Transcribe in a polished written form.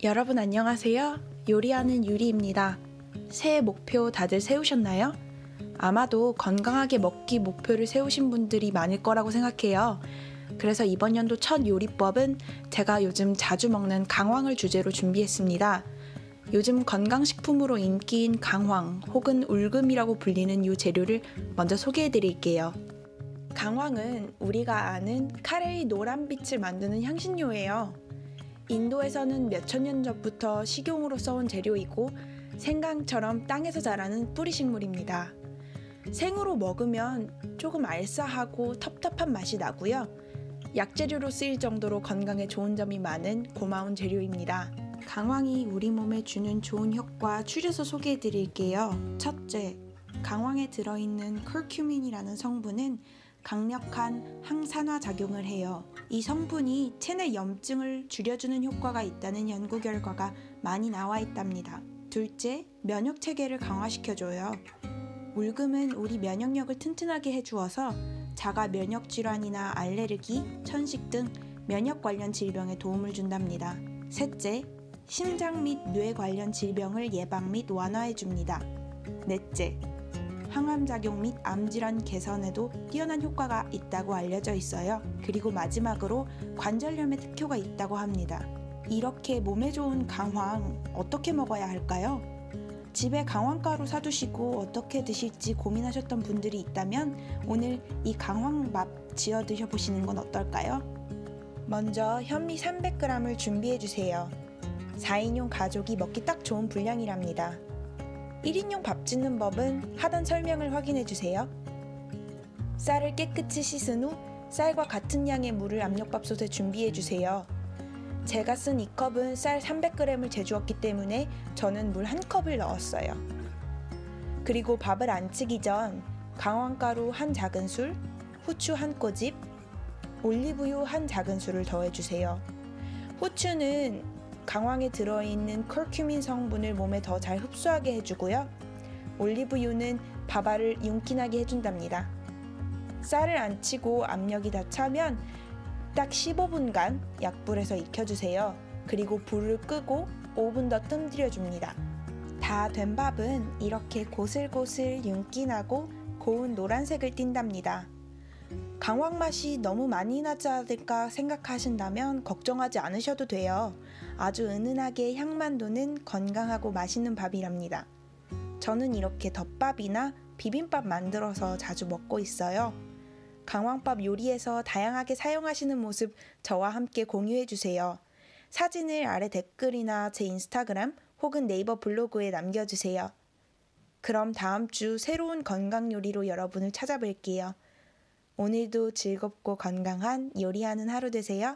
여러분 안녕하세요. 요리하는 유리입니다. 새해 목표 다들 세우셨나요? 아마도 건강하게 먹기 목표를 세우신 분들이 많을 거라고 생각해요. 그래서 이번 연도 첫 요리법은 제가 요즘 자주 먹는 강황을 주제로 준비했습니다. 요즘 건강식품으로 인기인 강황 혹은 울금이라고 불리는 이 재료를 먼저 소개해 드릴게요. 강황은 우리가 아는 카레의 노란빛을 만드는 향신료예요. 인도에서는 몇천 년 전부터 식용으로 써온 재료이고 생강처럼 땅에서 자라는 뿌리식물입니다. 생으로 먹으면 조금 알싸하고 텁텁한 맛이 나고요. 약재료로 쓰일 정도로 건강에 좋은 점이 많은 고마운 재료입니다. 강황이 우리 몸에 주는 좋은 효과 추려서 소개해 드릴게요. 첫째, 강황에 들어있는 커큐민이라는 성분은 강력한 항산화 작용을 해요. 이 성분이 체내 염증을 줄여주는 효과가 있다는 연구 결과가 많이 나와 있답니다. 둘째, 면역 체계를 강화시켜줘요. 울금은 우리 면역력을 튼튼하게 해주어서 자가 면역 질환이나 알레르기, 천식 등 면역 관련 질병에 도움을 준답니다. 셋째, 심장 및 뇌 관련 질병을 예방 및 완화해줍니다. 넷째, 항암작용 및 암질환 개선에도 뛰어난 효과가 있다고 알려져 있어요. 그리고 마지막으로 관절염에 특효가 있다고 합니다. 이렇게 몸에 좋은 강황 어떻게 먹어야 할까요? 집에 강황가루 사두시고 어떻게 드실지 고민하셨던 분들이 있다면 오늘 이 강황밥 지어 드셔보시는 건 어떨까요? 먼저 현미 300g을 준비해주세요. 4인용 가족이 먹기 딱 좋은 분량이랍니다. 1인용 밥 짓는 법은 하단 설명을 확인해주세요. 쌀을 깨끗이 씻은 후 쌀과 같은 양의 물을 압력밥솥에 준비해주세요. 제가 쓴 이 컵은 쌀 300g을 재주었기 때문에 저는 물 1컵을 넣었어요. 그리고 밥을 안 치기 전 강황가루 1 작은술, 후추 1꼬집, 올리브유 1 작은술을 더해주세요. 후추는 강황에 들어있는 커큐민 성분을 몸에 더 잘 흡수하게 해주고요. 올리브유는 밥알을 윤기나게 해준답니다. 쌀을 안 치고 압력이 다 차면 딱 15분간 약불에서 익혀주세요. 그리고 불을 끄고 5분 더 뜸들여줍니다. 다 된 밥은 이렇게 고슬고슬 윤기나고 고운 노란색을 띈답니다. 강황 맛이 너무 많이 나지 않을까 생각하신다면 걱정하지 않으셔도 돼요. 아주 은은하게 향만 도는 건강하고 맛있는 밥이랍니다. 저는 이렇게 덮밥이나 비빔밥 만들어서 자주 먹고 있어요. 강황밥 요리에서 다양하게 사용하시는 모습 저와 함께 공유해주세요. 사진을 아래 댓글이나 제 인스타그램 혹은 네이버 블로그에 남겨주세요. 그럼 다음 주 새로운 건강 요리로 여러분을 찾아뵐게요. 오늘도 즐겁고 건강한 요리하는 하루 되세요.